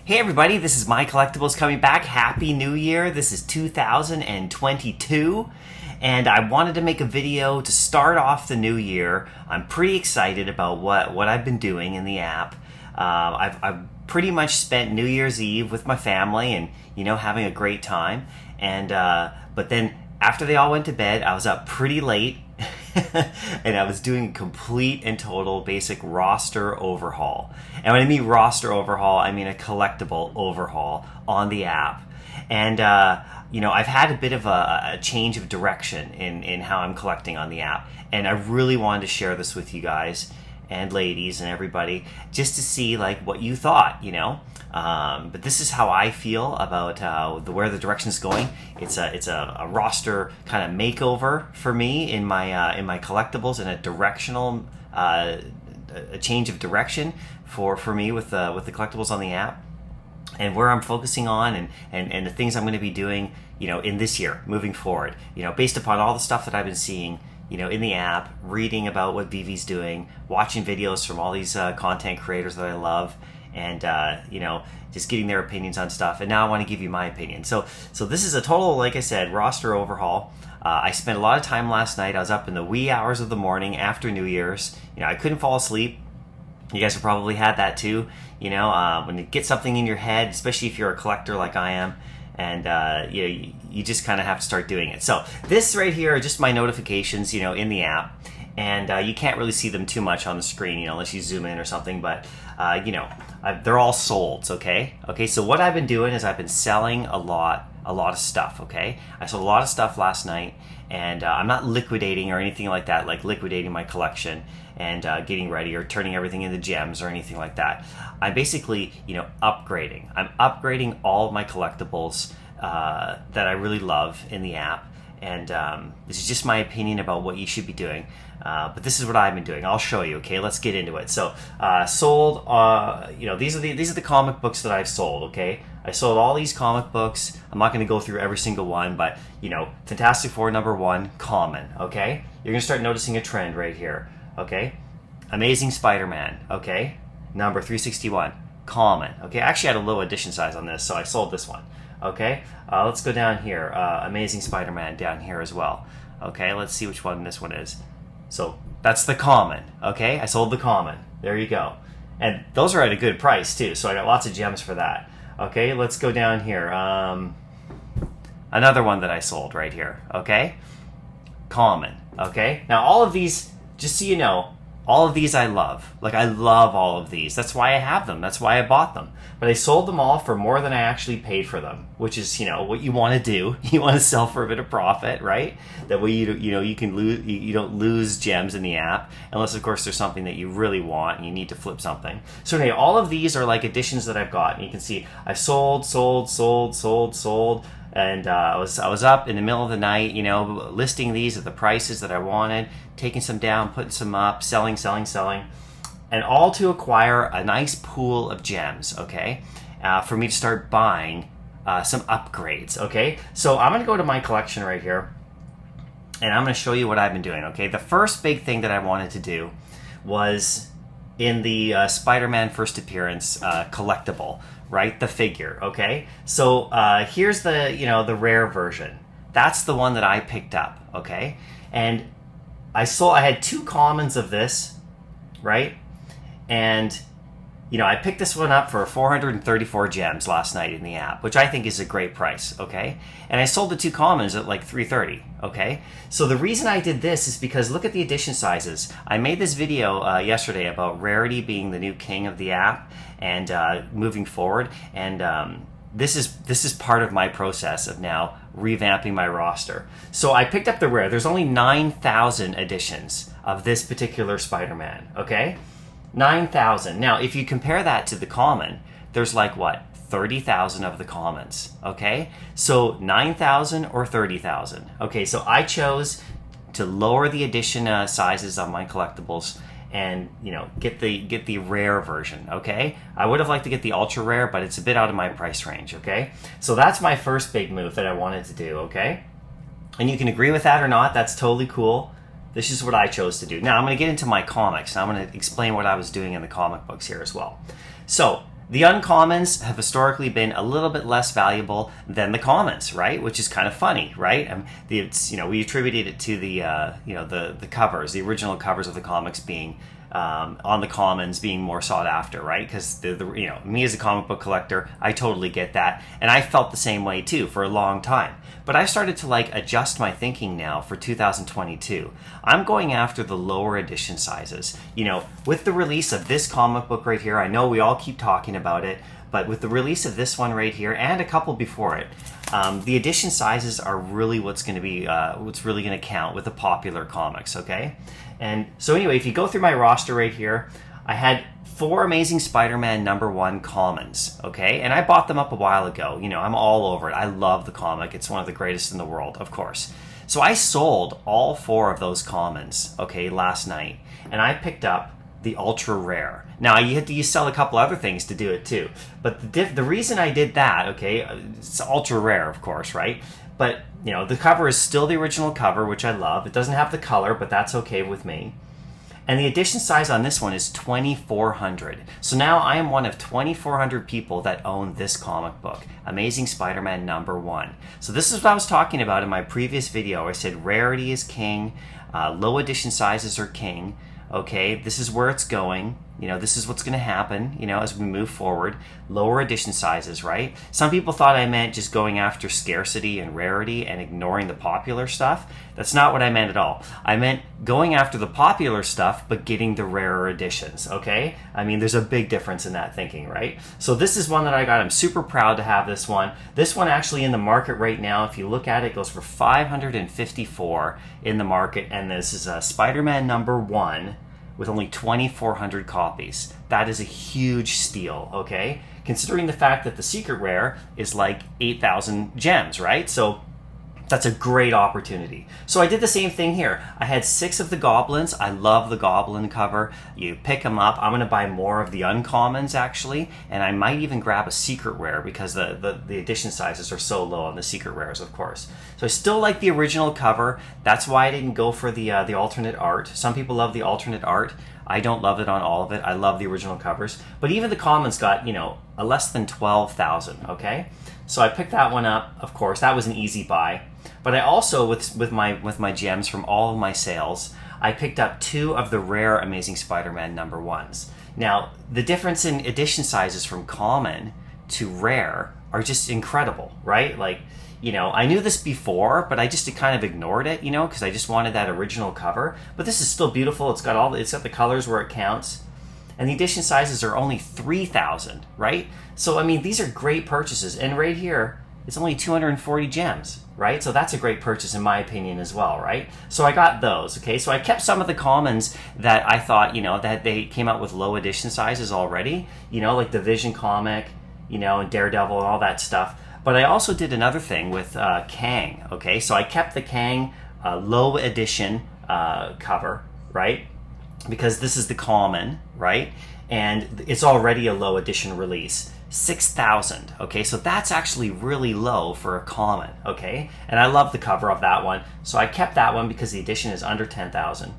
Hey everybody, this is MyCollectables coming back. Happy New Year. This is 2022 and I wanted to make a video to start off the new year. I'm pretty excited about what I've been doing in the app. I've pretty much spent New Year's Eve with my family and having a great time, and but then after they all went to bed, I was up pretty late and I was doing complete and total basic roster overhaul. And when I mean roster overhaul, I mean a collectible overhaul on the app. And I've had a bit of a change of direction in how I'm collecting on the app, and I really wanted to share this with you guys and ladies and everybody, just to see like what you thought, but this is how I feel about where the direction is going. It's a roster kind of makeover for me in my collectibles, and a directional a change of direction for me with the collectibles on the app, and where I'm focusing on and the things I'm going to be doing in this year moving forward, based upon all the stuff that I've been seeing in the app, reading about what Veve's doing, watching videos from all these content creators that I love, and just getting their opinions on stuff. And now I want to give you my opinion. So this is a total, like I said, roster overhaul. I spent a lot of time last night. I was up in the wee hours of the morning after New Year's. I couldn't fall asleep. You guys have probably had that too. When you get something in your head, especially if you're a collector like I am, and you just kind of have to start doing it. So this right here are just my notifications, in the app, and you can't really see them too much on the screen, unless you zoom in or something. But they're all solds. Okay. So what I've been doing is I've been selling a lot of stuff. Okay, I sold a lot of stuff last night, and I'm not liquidating or anything like that, like liquidating my collection and getting ready or turning everything into gems or anything like that. I'm basically, upgrading. I'm upgrading all of my collectibles that I really love in the app, and this is just my opinion about what you should be doing. But this is what I've been doing. I'll show you. Okay, let's get into it. So, sold. These are the comic books that I've sold. Okay, I sold all these comic books. I'm not going to go through every single one, but Fantastic Four #1, common. Okay, you're going to start noticing a trend right here. Okay, Amazing Spider-Man. Okay, number 361, common. Okay, I actually had a low edition size on this, so I sold this one. Okay, let's go down here. Amazing Spider-Man down here as well. Okay, let's see which one this one is. So that's the common. Okay, I sold the common. There you go. And those are at a good price too, so I got lots of gems for that. Okay, let's go down here. Another one that I sold right here. Okay, common. Okay, now all of these, just so you know, all of these I love. Like, I love all of these. That's why I have them. That's why I bought them. But I sold them all for more than I actually paid for them, which is, what you want to do. You want to sell for a bit of profit, right? That way you can lose, you don't lose gems in the app, unless of course there's something that you really want and you need to flip something. So anyway, all of these are like additions that I've got. And you can see I sold, and I was up in the middle of the night, listing these at the prices that I wanted, taking some down, putting some up, selling, and all to acquire a nice pool of gems, okay, for me to start buying some upgrades, okay? So I'm going to go to my collection right here, and I'm going to show you what I've been doing, okay? The first big thing that I wanted to do was in the Spider-Man First Appearance collectible, right? The figure, okay? So here's the, the rare version. That's the one that I picked up, okay? And I had two commons of this, right? And, I picked this one up for 434 gems last night in the app, which I think is a great price, okay? And I sold the two commons at like 330, okay? So the reason I did this is because look at the edition sizes. I made this video yesterday about Rarity being the new king of the app and moving forward, and this is part of my process of now revamping my roster. So I picked up the rare. There's only 9,000 editions of this particular Spider-Man, okay? 9,000. Now, if you compare that to the common, there's like, what, 30,000 of the commons, okay? So 9,000 or 30,000. Okay, so I chose to lower the edition sizes on my collectibles and, get the rare version, okay? I would have liked to get the ultra rare, but it's a bit out of my price range, okay? So that's my first big move that I wanted to do, okay? And you can agree with that or not, that's totally cool. This is what I chose to do. Now I'm going to get into my comics, and I'm going to explain what I was doing in the comic books here as well. So the uncommons have historically been a little bit less valuable than the commons, right? Which is kind of funny, right? We attributed it to the covers, the original covers of the comics being on the commons being more sought after, right? Because me as a comic book collector, I totally get that, and I felt the same way too for a long time. But I started to adjust my thinking now for 2022. I'm going after the lower edition sizes. With the release of this comic book right here, I know we all keep talking about it, but with the release of this one right here and a couple before it, the edition sizes are really what's really going to count with the popular comics, okay? And so anyway, if you go through my roster right here, I had 4 Amazing Spider-Man #1 commons, okay? And I bought them up a while ago. I'm all over it. I love the comic. It's one of the greatest in the world, of course. So I sold all 4 of those commons, okay, last night. And I picked up the ultra rare. Now, you sell a couple other things to do it too. But the reason I did that, okay, it's ultra rare, of course, right? But, the cover is still the original cover, which I love. It doesn't have the color, but that's okay with me. And the edition size on this one is 2,400. So now I am one of 2,400 people that own this comic book, Amazing Spider-Man #1. So this is what I was talking about in my previous video. I said rarity is king, low edition sizes are king. Okay, this is where it's going. This is what's going to happen, as we move forward. Lower edition sizes, right? Some people thought I meant just going after scarcity and rarity and ignoring the popular stuff. That's not what I meant at all. I meant going after the popular stuff, but getting the rarer editions, okay? There's a big difference in that thinking, right? So this is one that I got. I'm super proud to have this one. This one actually in the market right now, if you look at it, goes for $554 in the market, and this is a Spider-Man #1 with only 2,400 copies. That is a huge steal, okay? Considering the fact that the secret rare is 8,000 gems, right? So that's a great opportunity. So I did the same thing here. I had 6 of the goblins. I love the goblin cover. You pick them up. I'm gonna buy more of the uncommons actually, and I might even grab a secret rare because the edition sizes are so low on the secret rares, of course. So I still like the original cover. That's why I didn't go for the alternate art. Some people love the alternate art. I don't love it on all of it. I love the original covers. But even the commons got, a less than 12,000, okay? So I picked that one up, of course. That was an easy buy. But I also, with my gems from all of my sales, I picked up 2 of the rare Amazing Spider-Man #1s. Now, the difference in edition sizes from common to rare are just incredible, right? I knew this before, but I just kind of ignored it, because I just wanted that original cover. But this is still beautiful. It's got the colors where it counts. And the edition sizes are only 3,000, right? So, these are great purchases. And right here, it's only 240 gems, right? So that's a great purchase in my opinion as well, right? So I got those, okay? So I kept some of the commons that I thought, that they came out with low edition sizes already, like the Vision comic, and Daredevil and all that stuff. But I also did another thing with Kang, okay? So I kept the Kang low edition cover, right? Because this is the common, right? And it's already a low edition release. 6,000, okay? So that's actually really low for a common, okay? And I love the cover of that one. So I kept that one because the edition is under 10,000.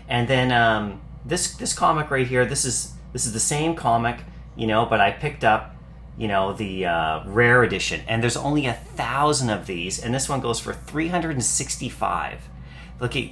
And then this comic right here, this is the same comic, but I picked up the rare edition, and there's only 1,000 of these, and this one goes for 365.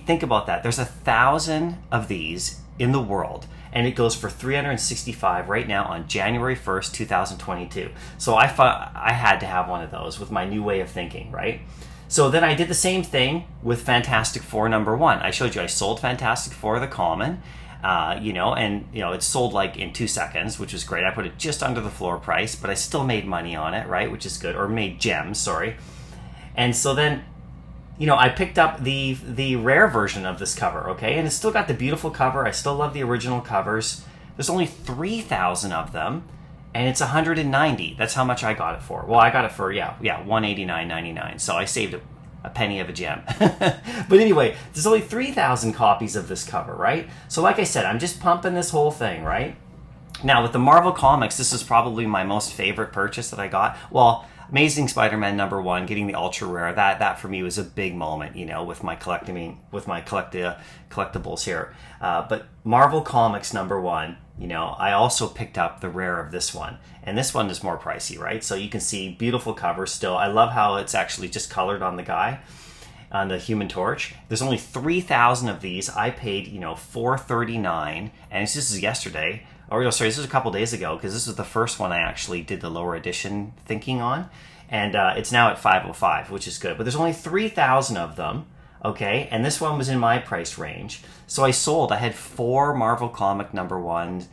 Think about that. There's 1,000 of these in the world, and it goes for 365 right now on January 1st, 2022. So I thought I had to have one of those with my new way of thinking, right? So then I did the same thing with Fantastic Four #1. I showed you I sold Fantastic Four the common, it sold in 2 seconds, which was great. I put it just under the floor price, but I still made money on it, right? Which is good, or made gems, sorry. And so then, I picked up the rare version of this cover, okay? And it's still got the beautiful cover. I still love the original covers. There's only 3,000 of them, and it's $190. That's how much I got it for. Well, I got it for, $189.99. So I saved a penny of a gem. But anyway, there's only 3,000 copies of this cover, right? So like I said, I'm just pumping this whole thing, right? Now, with the Marvel Comics, this is probably my most favorite purchase that I got. Well, Amazing Spider-Man #1, getting the ultra rare, that for me was a big moment, you know, with my collectibles here. But Marvel Comics #1, you know, I also picked up the rare of this one. And this one is more pricey, right? So you can see beautiful cover still. I love how it's actually just colored on the guy, on the Human Torch. There's only 3,000 of these. I paid, you know, $4.39, and this is yesterday. Or no, sorry, this was a couple days ago, because this was the first one I actually did the lower edition thinking on, and it's now at $5.05, which is good. But there's only 3,000 of them, okay? And this one was in my price range, so I had 4 Marvel Comic #1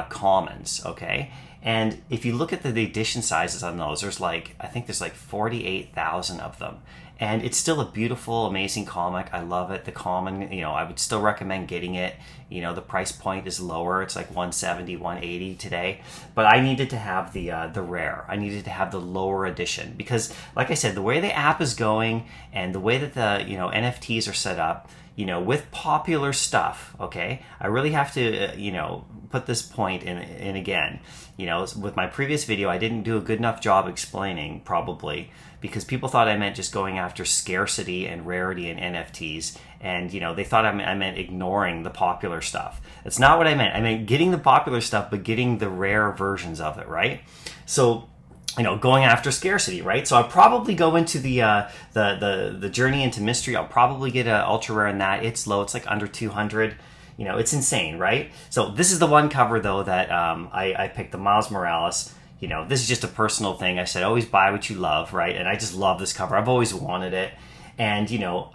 commons, okay? And if you look at the edition sizes on those, I think there's like 48,000 of them. And it's still a beautiful, amazing comic. I love it. The common, you know, I would still recommend getting it. You know, the price point is lower. It's like $170, $180 today. But I needed to have the rare. I needed to have the lower edition because, like I said, the way the app is going and the way that the, you know, NFTs are set up, you know, with popular stuff, okay, I really have to, you know, put this point in again. You know, with my previous video, I didn't do a good enough job explaining, probably, because people thought I meant just going after scarcity and rarity in NFTs, and, you know, they thought I meant ignoring the popular stuff. That's not what I meant. I meant getting the popular stuff, but getting the rare versions of it, right? So, you know, going after scarcity, right? So I'll probably go into the journey into mystery. I'll probably get an ultra rare in that. It's low. It's like under 200. You know, it's insane, right? So this is the one cover, though, that I picked, the Miles Morales. You know, this is just a personal thing. I said, always buy what you love, right? And I just love this cover. I've always wanted it. And, you know,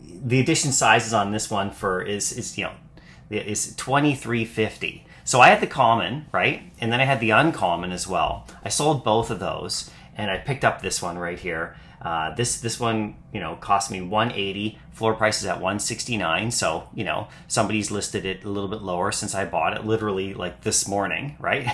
the edition sizes on this one is you know, is 2350. So I had the common, right? And then I had the uncommon as well. I sold both of those, and I picked up this one right here. This one, you know, cost me $180. Floor price is at $169. So, you know, somebody's listed it a little bit lower since I bought it literally like this morning, right?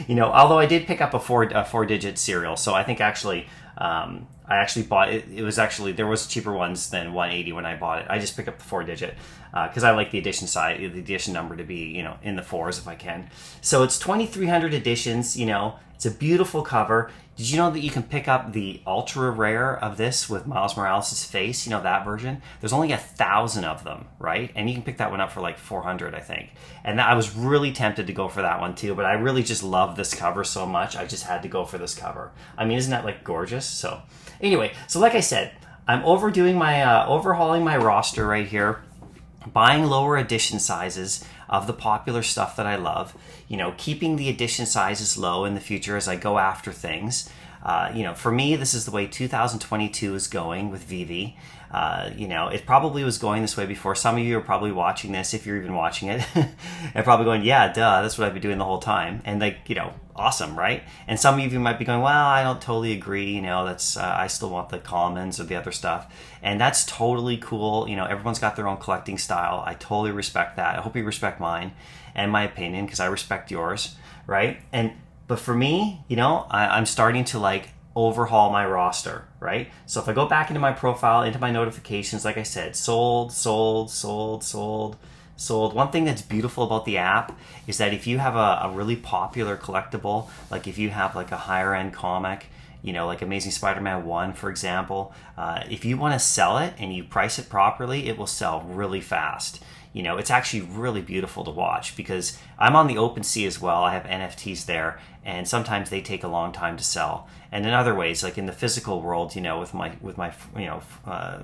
You know, although I did pick up a four-digit serial. So I think actually, I actually bought it. It was actually, there was cheaper ones than $180 when I bought it. I just picked up the 4-digit because I like the edition size, the edition number to be, you know, in the 4s if I can. So it's 2,300 editions. You know, it's a beautiful cover. Did you know that you can pick up the ultra rare of this with Miles Morales' face? You know, that version? There's only 1,000 of them, right? And you can pick that one up for like 400, I think. And I was really tempted to go for that one too, but I really just love this cover so much, I just had to go for this cover. I mean, isn't that like gorgeous? So anyway, so like I said, I'm overhauling my roster right here, buying lower edition sizes of the popular stuff that I love, you know, keeping the edition sizes low in the future as I go after things. You know, for me, this is the way 2022 is going with Veve. You know, it probably was going this way before. Some of you are probably watching this, if you're even watching it, and probably going, yeah, duh, that's what I've been doing the whole time. And like, you know, awesome, right? And some of you might be going, well, I don't totally agree. You know, that's, I still want the commons or the other stuff. And that's totally cool. You know, everyone's got their own collecting style. I totally respect that. I hope you respect mine and my opinion, because I respect yours, right? But for me, you know, I'm starting to like overhaul my roster, right? So if I go back into my profile, into my notifications, like I said, sold. One thing that's beautiful about the app is that if you have a really popular collectible, like if you have like a higher end comic, you know, like Amazing Spider-Man 1, for example, if you want to sell it and you price it properly, it will sell really fast. You know, it's actually really beautiful to watch because I'm on the OpenSea as well. I have NFTs there, and sometimes they take a long time to sell. And in other ways, like in the physical world, you know, with my you know,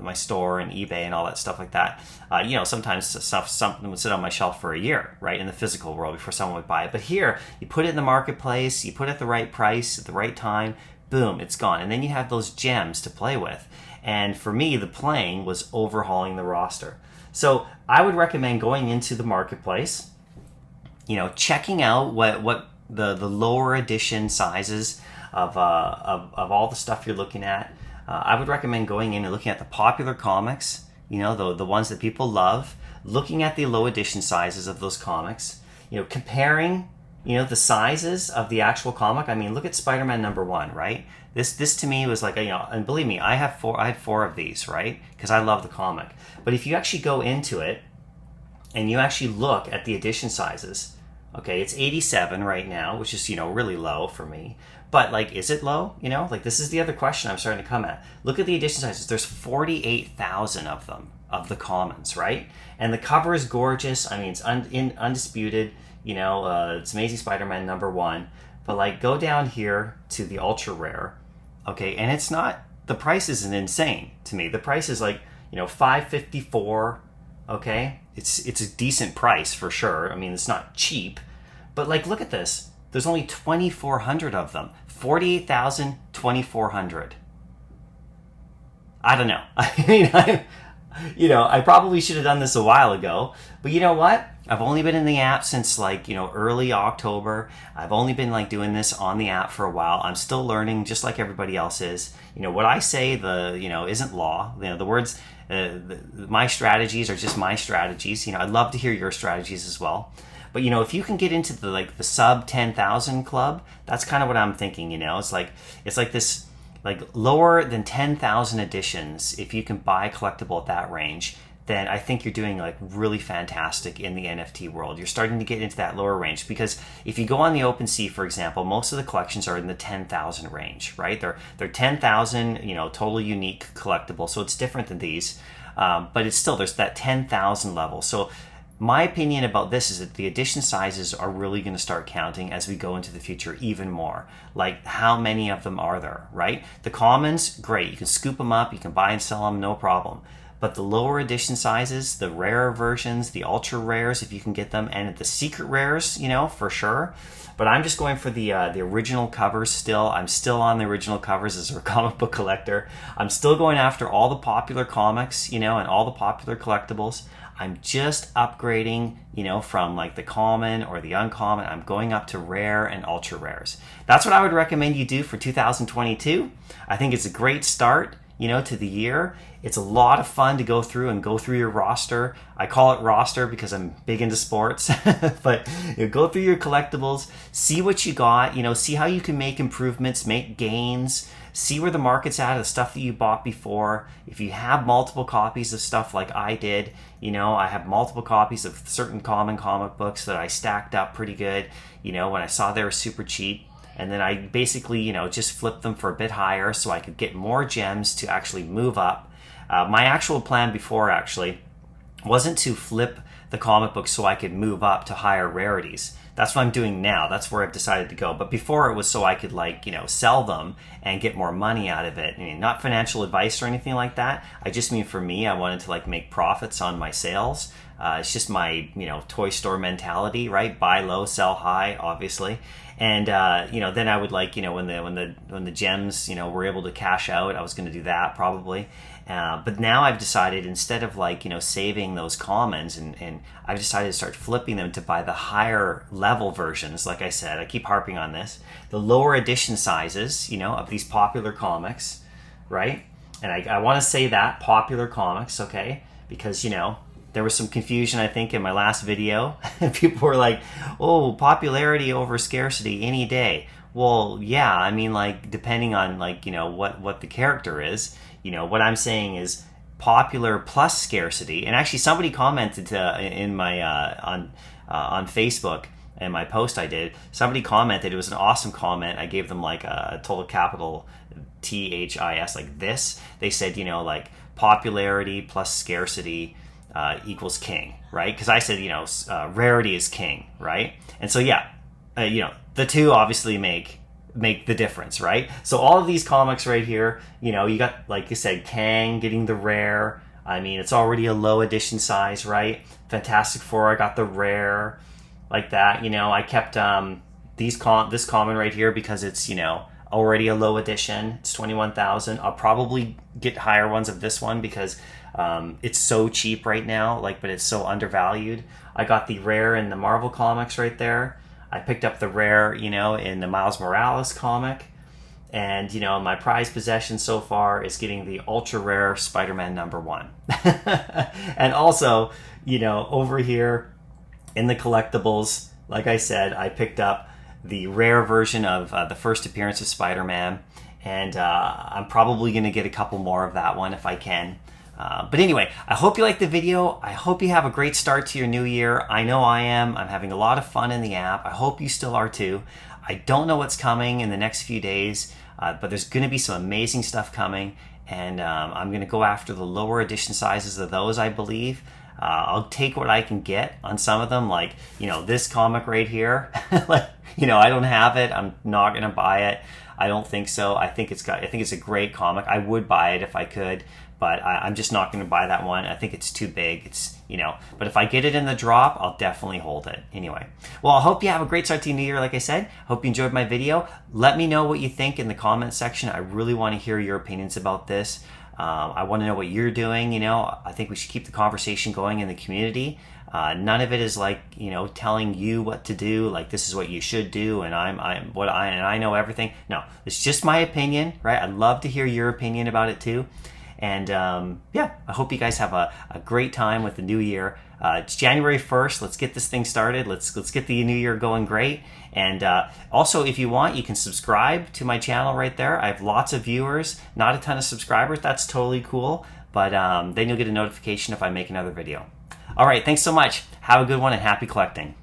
my store and eBay and all that stuff like that, you know, sometimes something would sit on my shelf for a year, right, in the physical world before someone would buy it. But here, you put it in the marketplace, you put it at the right price, at the right time, boom, it's gone. And then you have those gems to play with. And for me, the playing was overhauling the roster. So I would recommend going into the marketplace, you know, checking out what the lower edition sizes of all the stuff you're looking at. I would recommend going in and looking at the popular comics, you know, the ones that people love, looking at the low edition sizes of those comics, you know, comparing, you know, the sizes of the actual comic. I mean, look at Spider-Man #1, right? This to me was like, you know, and believe me, I had 4 of these, right? Because I love the comic. But if you actually go into it and you actually look at the edition sizes, Okay, it's 87 right now, which is, really low for me. But, like, is it low? Like, this is the other question I'm starting to come at. Look at the edition sizes. There's 48,000 of them, of the commons, right? And the cover is gorgeous. I mean, it's undisputed. It's Amazing Spider-Man #1. But, like, go down here to the ultra rare, okay? And it's not, the price isn't insane to me. The price is like, $554, okay? It's a decent price for sure. I mean, it's not cheap. But, like, look at this. There's only 2,400 of them. 48,000, 2,400. I don't know. I mean, I probably should have done this a while ago. But you know what? I've only been in the app since like, early October. I've only been like doing this on the app for a while. I'm still learning just like everybody else is. What I say, isn't law. The words, my strategies are just my strategies. I'd love to hear your strategies as well. But if you can get into the sub 10,000 club, that's kind of what I'm thinking. It's like this, like lower than 10,000 editions. If you can buy a collectible at that range, then I think you're doing like really fantastic in the NFT world. You're starting to get into that lower range, because if you go on the OpenSea, for example, most of the collections are in the 10,000 range, right? They're 10,000, total unique collectible. So it's different than these, but it's still, there's that 10,000 level. So my opinion about this is that the edition sizes are really going to start counting as we go into the future even more. Like, how many of them are there, right? The commons, great. You can scoop them up. You can buy and sell them, no problem. But the lower edition sizes, the rare versions, the ultra rares, if you can get them, and the secret rares, for sure. But I'm just going for the original covers still. I'm still on the original covers as a comic book collector. I'm still going after all the popular comics, and all the popular collectibles. I'm just upgrading, from like the common or the uncommon. I'm going up to rare and ultra rares. That's what I would recommend you do for 2022. I think it's a great start, to the year. It's a lot of fun to go through your roster. I call it roster because I'm big into sports. But go through your collectibles, see what you got, see how you can make improvements, make gains, see where the market's at, the stuff that you bought before. If you have multiple copies of stuff like I did, I have multiple copies of certain common comic books that I stacked up pretty good, when I saw they were super cheap. And then I basically, just flipped them for a bit higher so I could get more gems to actually move up. My actual plan before actually wasn't to flip the comic book so I could move up to higher rarities. That's what I'm doing now. That's where I've decided to go. But before, it was so I could sell them and get more money out of it. I mean, not financial advice or anything like that. I just mean, for me, I wanted to make profits on my sales. It's just my, toy store mentality, right? Buy low, sell high, obviously. And, then I would when the gems, were able to cash out, I was going to do that probably. But now I've decided, instead of saving those commons, and I've decided to start flipping them to buy the higher level versions. Like I said, I keep harping on this, the lower edition sizes, of these popular comics, right? And I want to say that, popular comics, okay? Because, there was some confusion, I think, in my last video. People were like, oh, popularity over scarcity any day. Well, yeah, I mean, depending on, what the character is. What I'm saying is popular plus scarcity. And actually, somebody commented in my on Facebook, in my post I did. Somebody commented. It was an awesome comment. I gave them a total capital THIS, like this. They said, popularity plus scarcity equals king, right? Because I said, rarity is king, right? And so, yeah, the two obviously make the difference, right? So all of these comics right here, you got, like you said, Kang getting the rare. I mean, it's already a low edition size, right? Fantastic Four, I got the rare, like that. I kept this common right here because it's, already a low edition. It's 21,000. I'll probably get higher ones of this one because it's so cheap right now, but it's so undervalued. I got the rare in the Marvel comics right there. I picked up the rare, in the Miles Morales comic. And, my prized possession so far is getting the ultra rare Spider-Man #1. And also, over here in the collectibles, like I said, I picked up the rare version of the first appearance of Spider-Man. And I'm probably going to get a couple more of that one if I can. But anyway, I hope you liked the video. I hope you have a great start to your new year. I know I am. I'm having a lot of fun in the app. I hope you still are too. I don't know what's coming in the next few days, but there's going to be some amazing stuff coming, and I'm going to go after the lower edition sizes of those, I believe. I'll take what I can get on some of them, like, this comic right here. Like, I don't have it. I'm not going to buy it. I don't think so. I think it's a great comic. I would buy it if I could, but I'm just not going to buy that one. I think it's too big. It's, but if I get it in the drop, I'll definitely hold it. Anyway, well, I hope you have a great start to the new year. Like I said, hope you enjoyed my video. Let me know what you think in the comment section. I really want to hear your opinions about this. I want to know what you're doing. I think we should keep the conversation going in the community. None of it is like, telling you what to do, like this is what you should do, and I know everything. No, it's just my opinion, right? I'd love to hear your opinion about it too. And yeah, I hope you guys have a great time with the new year. It's January 1st. Let's get this thing started. Let's get the new year going great. And also, if you want, you can subscribe to my channel right there. I have lots of viewers, not a ton of subscribers. That's totally cool. But then you'll get a notification if I make another video. All right, thanks so much. Have a good one and happy collecting.